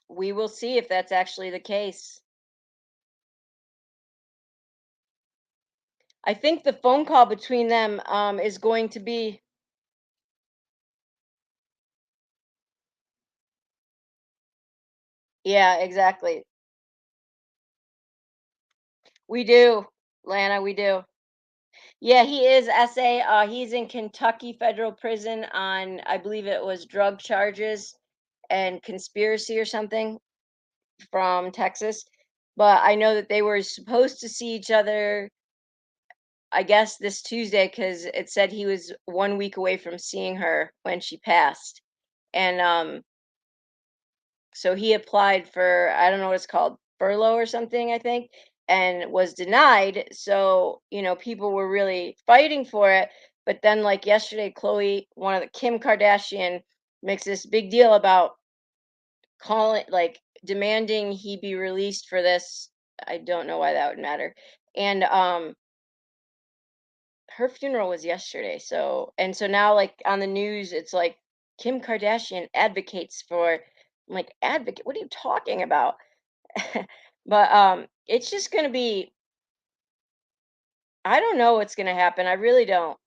We will see if that's actually the case. I think the phone call between them is going to be, yeah, exactly. We do, Lana, we do. Yeah, he is SA. He's in Kentucky federal prison on, I believe it was drug charges and conspiracy or something from Texas. But I know that they were supposed to see each other, I guess, this Tuesday because it said he was 1 week away from seeing her when she passed. And so he applied for, I don't know what it's called, furlough or something, I think, and was denied. So, people were really fighting for it. But then, like yesterday, Chloe, one of the Kim Kardashian, makes this big deal about calling, like demanding he be released for this. I don't know why that would matter. And her funeral was yesterday. So now, like on the news, it's like Kim Kardashian advocates for. I'm like, advocate? What are you talking about? But it's just gonna be, I don't know what's gonna happen. I really don't.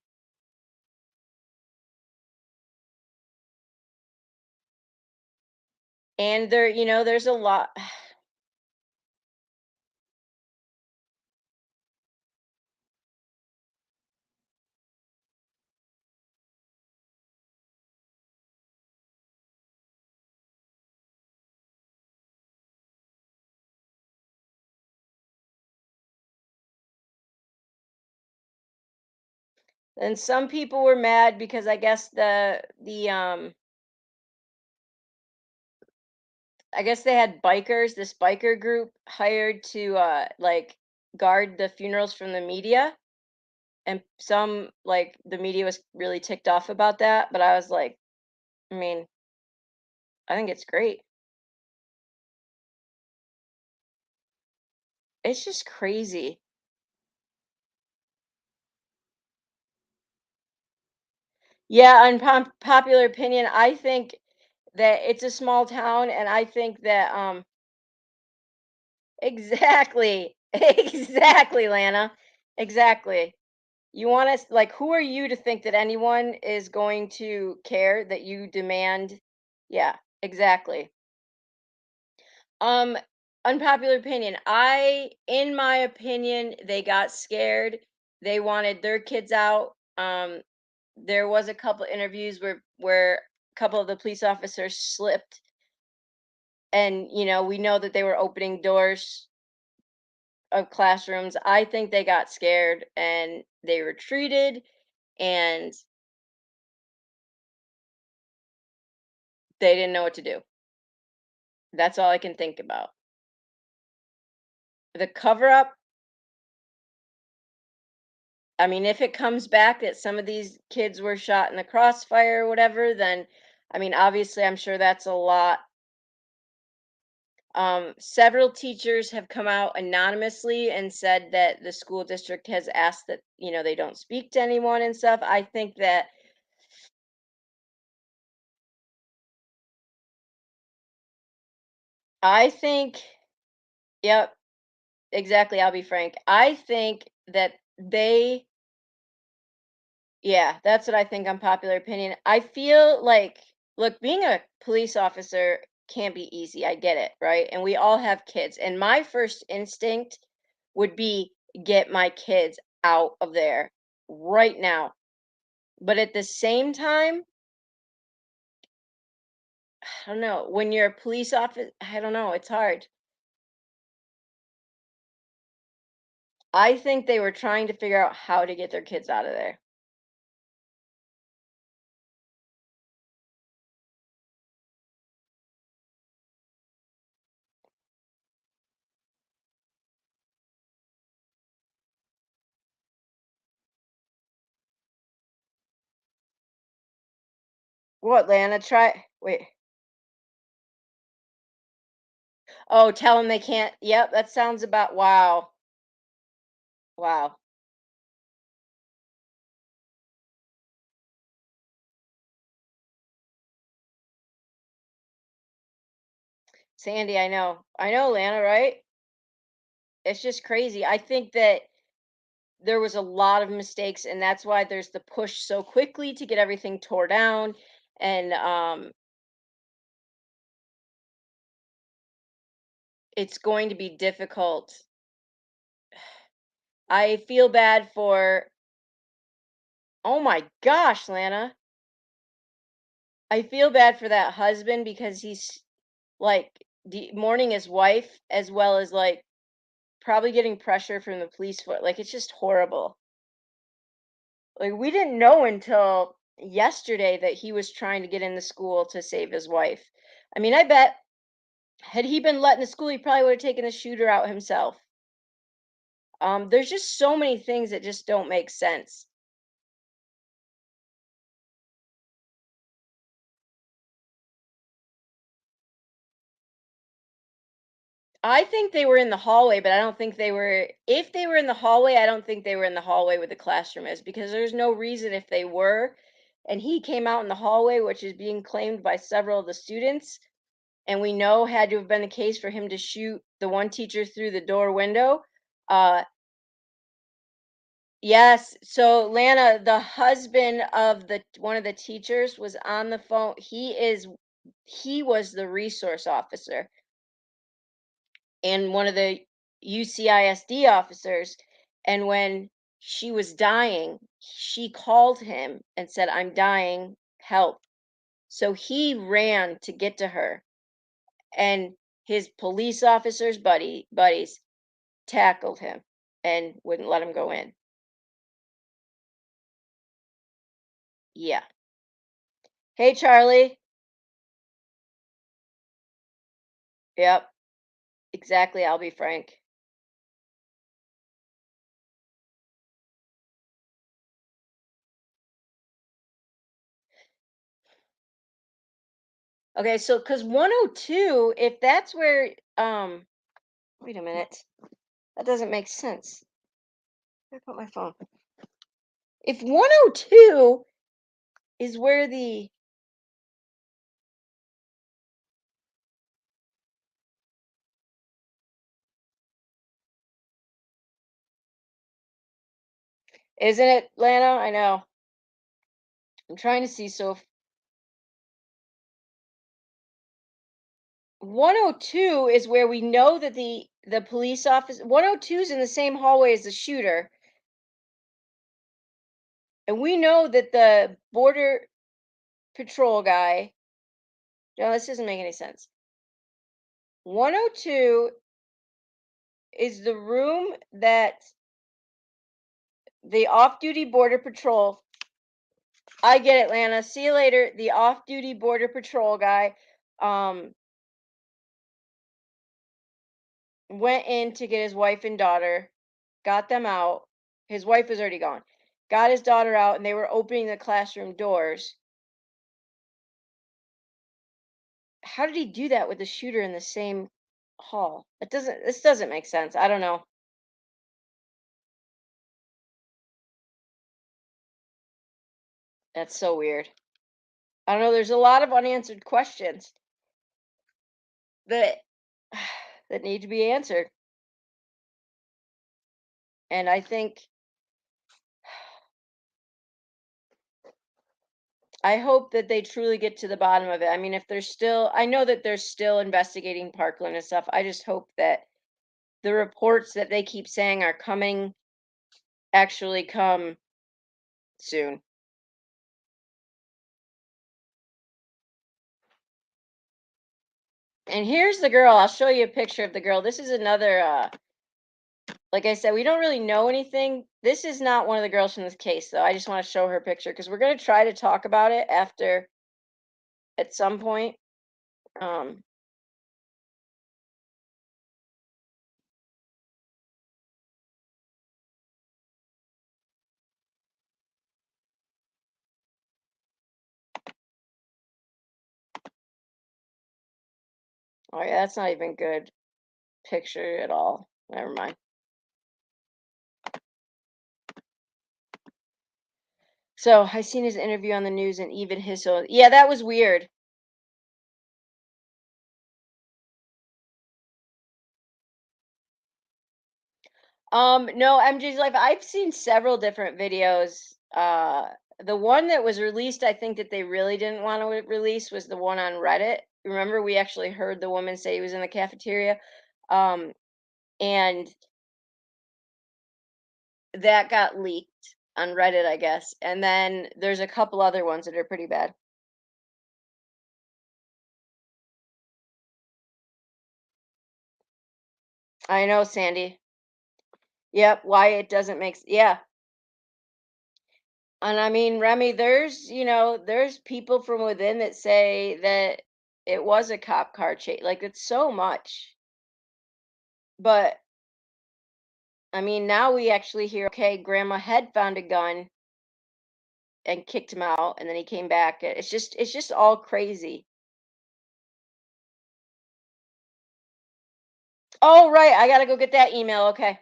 And there's a lot. And some people were mad because I guess I guess they had this biker group hired to like guard the funerals from the media. And some, like, the media was really ticked off about that, but I was like, I mean, I think it's great. It's just crazy. Yeah, unpopular opinion, I think that it's a small town, and I think that exactly. Exactly, Lana. Exactly. You want us, like, who are you to think that anyone is going to care that you demand? Yeah, exactly. Um, Unpopular opinion. In my opinion, they got scared. They wanted their kids out. There was a couple interviews where a couple of the police officers slipped, and we know that they were opening doors of classrooms. I think they got scared and they retreated, and they didn't know what to do. That's all I can think about. The cover up, I mean, if it comes back that some of these kids were shot in the crossfire or whatever, then I mean, obviously, I'm sure that's a lot. Several teachers have come out anonymously and said that the school district has asked that, they don't speak to anyone and stuff. I think, yep, exactly. I'll be frank. I think that they, yeah, that's what I think. Unpopular opinion. I feel like, look, being a police officer can't be easy. I get it, right? And we all have kids. And my first instinct would be get my kids out of there right now. But at the same time, I don't know. When you're a police officer, I don't know. It's hard. I think they were trying to figure out how to get their kids out of there. What, Lana? Try. Wait. Oh, tell them they can't. Yep, that sounds about. Wow. Wow. Sandy, I know. I know, Lana, right? It's just crazy. I think that there was a lot of mistakes, and that's why there's the push so quickly to get everything tore down. And it's going to be difficult. I feel bad for, oh my gosh, Lana. I feel bad for that husband because he's like mourning his wife as well as like probably getting pressure from the police for like it's just horrible. Like we didn't know until yesterday that he was trying to get in the school to save his wife. I mean, I bet had he been let in the school, he probably would have taken the shooter out himself. There's just so many things that just don't make sense. I think they were in the hallway, but I don't think they were. If they were in the hallway, I don't think they were in the hallway where the classroom is because there's no reason if they were. And he came out in the hallway, which is being claimed by several of the students, and we know had to have been the case for him to shoot the one teacher through the door window. Uh, yes. So Lana, the husband of the one of the teachers, was on the phone. He was the resource officer and one of the UCISD officers. And when she was dying, she called him and said, "I'm dying, help." So he ran to get to her, and his police officers buddies tackled him and wouldn't let him go in. Yeah. Hey, Charlie. Yep, exactly. I'll be frank. Okay, so because 102, if that's where, wait a minute, that doesn't make sense. Where put my phone? If 102 is where the, isn't it, Lana? I know. I'm trying to see. So if 102 is where we know that the police officer 102 is in the same hallway as the shooter, and we know that the border patrol guy. No, this doesn't make any sense. 102 is the room that the off-duty border patrol. I get it, Lana. See you later. The off-duty border patrol guy um went in to get his wife and daughter, got them out. His wife was already gone. Got his daughter out, and they were opening the classroom doors. How did he do that with the shooter in the same hall? This doesn't make sense. I don't know. That's so weird. I don't know. There's a lot of unanswered questions that that need to be answered. And I hope that they truly get to the bottom of it. I mean, if there's still, I know that they're still investigating Parkland and stuff. I just hope that the reports that they keep saying are coming actually come soon. And here's the girl. I'll show you a picture of the girl. This is another like I said, we don't really know anything. This is not one of the girls from this case though. I just want to show her picture because we're going to try to talk about it after at some point. Um oh yeah, that's not even good picture at all. Never mind. So I seen his interview on the news and even his own. Yeah, that was weird. No, MJ's Life. I've seen several different videos. The one that was released, I think that they really didn't want to release was the one on Reddit. Remember, we actually heard the woman say he was in the cafeteria. Um, and that got leaked on Reddit, I guess. And then there's a couple other ones that are pretty bad. I know, Sandy. Yep, why it doesn't make yeah. And I mean, Remy, there's people from within that say that it was a cop car chase. Like it's so much. But I mean, now we actually hear, okay, grandma had found a gun and kicked him out and then he came back. It's just all crazy. Oh, right. I gotta go get that email. Okay.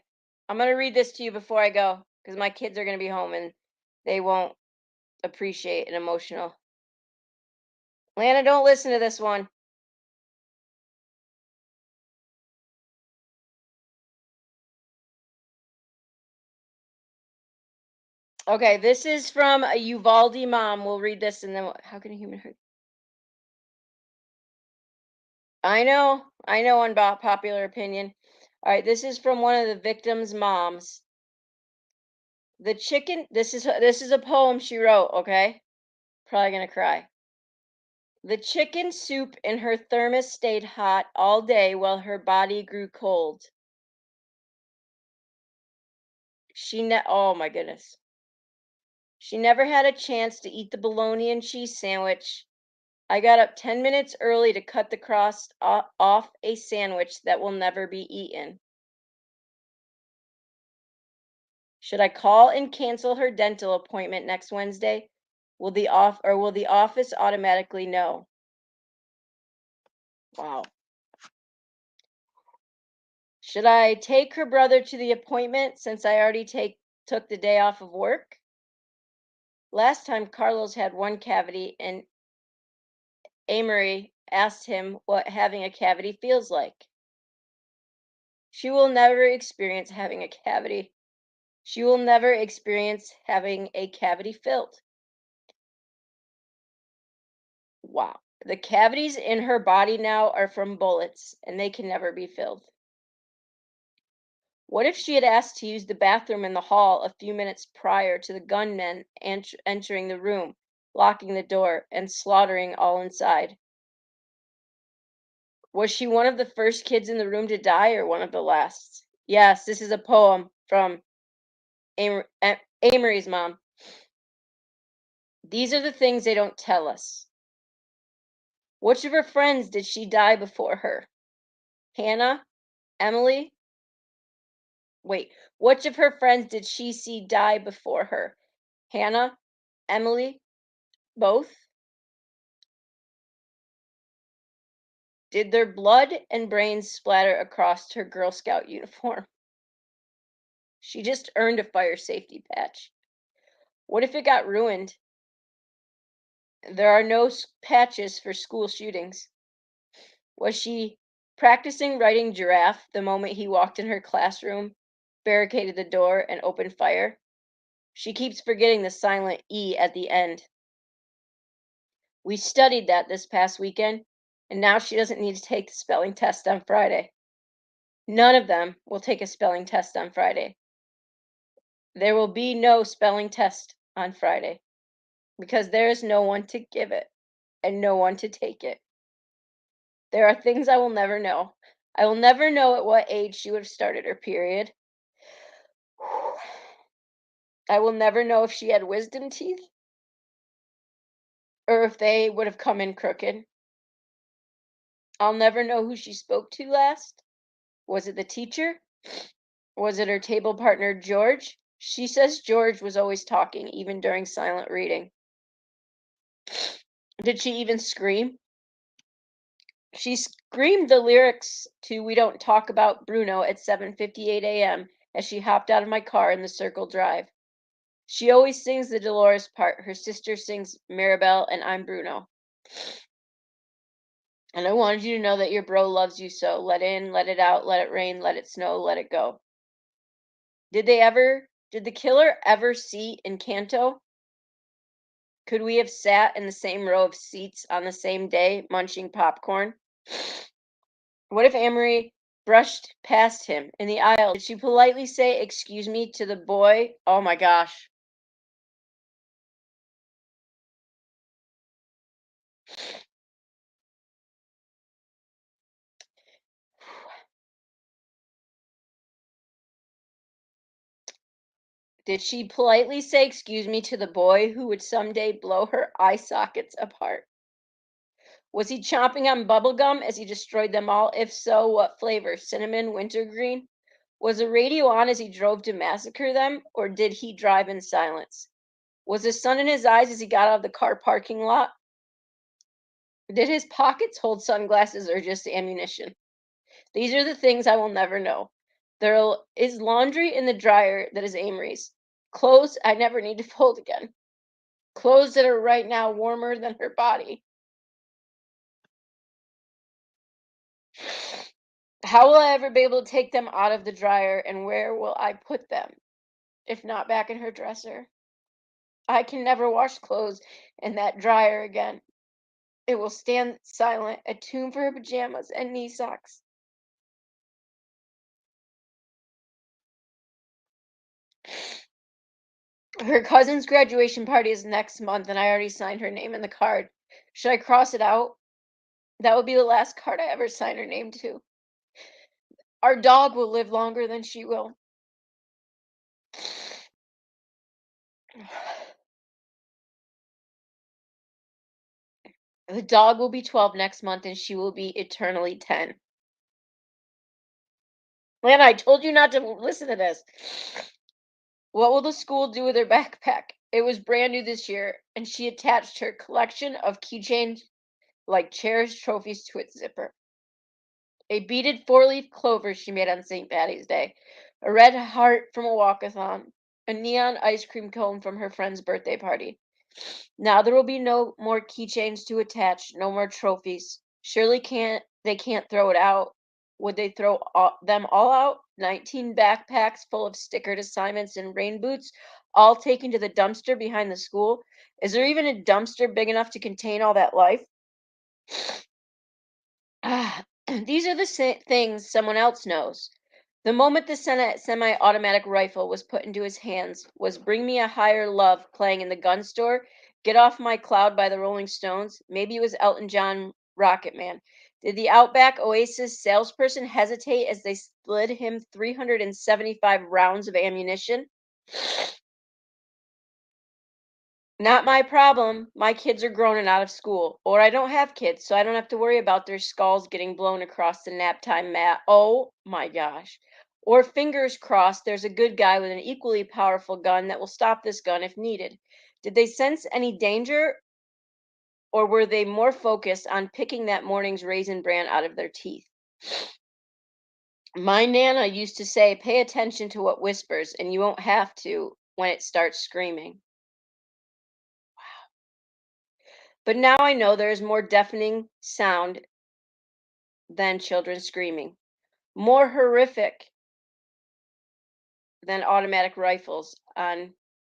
I'm gonna read this to you before I go because my kids are gonna be home and they won't appreciate an emotional. Lana, don't listen to this one. Okay, this is from a Uvalde mom. We'll read this and then how can a human hurt? I know, unpopular opinion. All right, this is from one of the victims' moms. The chicken. This is a poem she wrote. Okay, probably gonna cry. The chicken soup in her thermos stayed hot all day while her body grew cold. Oh my goodness. She never had a chance to eat the bologna and cheese sandwich. I got up 10 minutes early to cut the crust off a sandwich that will never be eaten. Should I call and cancel her dental appointment next Wednesday? Will the office automatically know? Wow. Should I take her brother to the appointment since I already took the day off of work? Last time Carlos had one cavity and Amory asked him what having a cavity feels like. She will never experience having a cavity. She will never experience having a cavity filled. Wow. The cavities in her body now are from bullets and they can never be filled. What if she had asked to use the bathroom in the hall a few minutes prior to the gunmen entering the room, locking the door, and slaughtering all inside? Was she one of the first kids in the room to die or one of the last? Yes, this is a poem from Amory's mom. These are the things they don't tell us. Which of her friends did she die before her? Hannah? Emily? Wait, which of her friends did she see die before her? Hannah? Emily? Both? Did their blood and brains splatter across her Girl Scout uniform? She just earned a fire safety patch. What if it got ruined? There are no patches for school shootings. Was she practicing writing giraffe the moment he walked in her classroom, barricaded the door, and opened fire? She keeps forgetting the silent E at the end. We studied that this past weekend, and now she doesn't need to take the spelling test on Friday. None of them will take a spelling test on Friday. There will be no spelling test on Friday because there is no one to give it and no one to take it. There are things I will never know. I will never know at what age she would have started her period. I will never know if she had wisdom teeth or if they would have come in crooked. I'll never know who she spoke to last. Was it the teacher? Was it her table partner, George? She says George was always talking, even during silent reading. Did she even scream? She screamed the lyrics to We Don't Talk About Bruno at 7:58 a.m. as she hopped out of my car in the Circle Drive. She always sings the Dolores part. Her sister sings Maribel and I'm Bruno. And I wanted you to know that your bro loves you so. Let in, let it out, let it rain, let it snow, let it go. Did the killer ever see Encanto? Could we have sat in the same row of seats on the same day, munching popcorn? What if Amory brushed past him in the aisle? Did she politely say, "Excuse me," to the boy? Oh my gosh. Did she politely say, "Excuse me," to the boy who would someday blow her eye sockets apart? Was he chomping on bubble gum as he destroyed them all? If so, what flavor? Cinnamon, wintergreen? Was the radio on as he drove to massacre them, or did he drive in silence? Was the sun in his eyes as he got out of the car parking lot? Did his pockets hold sunglasses or just ammunition? These are the things I will never know. There is laundry in the dryer that is Amory's. Clothes I never need to fold again. Clothes that are right now warmer than her body. How will I ever be able to take them out of the dryer, and where will I put them, if not back in her dresser? I can never wash clothes in that dryer again. It will stand silent, a tomb for her pajamas and knee socks. Her cousin's graduation party is next month, and I already signed her name in the card. Should I cross it out? That will be the last card I ever sign her name to. Our dog will live longer than she will. The dog will be 12 next month, and she will be eternally 10. Lana, I told you not to listen to this. What will the school do with her backpack? It was brand new this year, and she attached her collection of keychains like cherished trophies to its zipper. A beaded four-leaf clover she made on St. Patty's Day, a red heart from a walkathon, a neon ice cream cone from her friend's birthday party. Now there will be no more keychains to attach, no more trophies. Surely can't throw it out. Would they throw them all out? 19 backpacks full of stickered assignments and rain boots, all taken to the dumpster behind the school. Is there even a dumpster big enough to contain all that life? Ah, these are the things someone else knows. The moment the semi-automatic rifle was put into his hands was "Bring Me a Higher Love" playing in the gun store, "Get Off My Cloud" by the Rolling Stones, maybe it was Elton John Rocket Man. Did the Outback Oasis salesperson hesitate as they slid him 375 rounds of ammunition? Not my problem. My kids are grown and out of school. Or I don't have kids, so I don't have to worry about their skulls getting blown across the nap time mat. Oh my gosh. Or fingers crossed, there's a good guy with an equally powerful gun that will stop this gun if needed. Did they sense any danger, or were they more focused on picking that morning's raisin bran out of their teeth? My Nana used to say, "Pay attention to what whispers, and you won't have to when it starts screaming." But now I know there is more deafening sound than children screaming, more horrific than automatic rifles on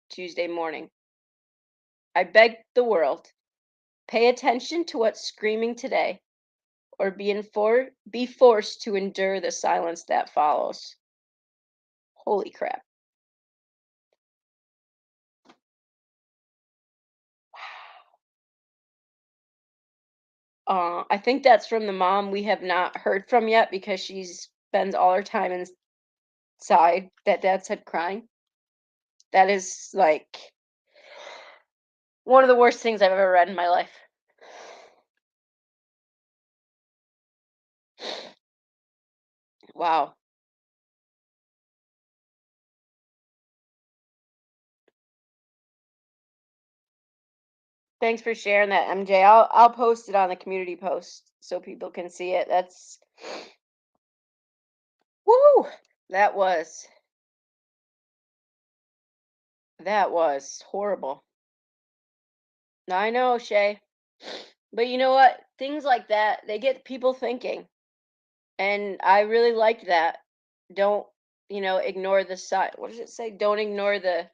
Tuesday morning. I beg the world, pay attention to what's screaming today, or be forced to endure the silence that follows. Holy crap. I think that's from the mom we have not heard from yet because she spends all her time inside. That dad said crying. That is like one of the worst things I've ever read in my life. Wow. Thanks for sharing that, MJ. I'll post it on the community post so people can see it. That's woo. That was that was horrible. I know, Shay. But you know what? Things like that, they get people thinking. And I really liked that. Don't ignore the what does it say? Don't ignore the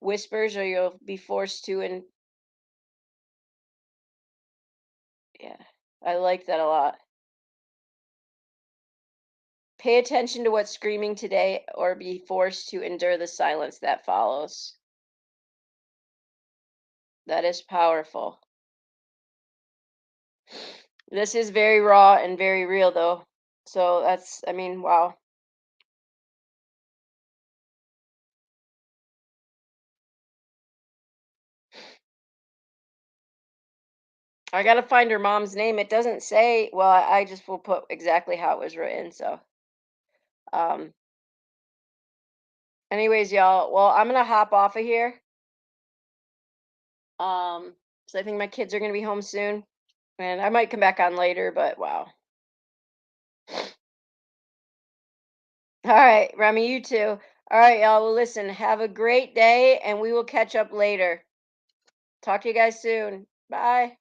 whispers or you'll be forced to. And yeah, I like that a lot. Pay attention to what's screaming today or be forced to endure the silence that follows. That is powerful. This is very raw and very real, though. So I mean, wow. I gotta find her mom's name. It doesn't say. Well, I just will put exactly how it was written. So, um, anyways, y'all. Well, I'm gonna hop off of here. So I think my kids are gonna be home soon, and I might come back on later. But wow. All right, Remy, you too. All right, y'all. Well, listen. Have a great day, and we will catch up later. Talk to you guys soon. Bye.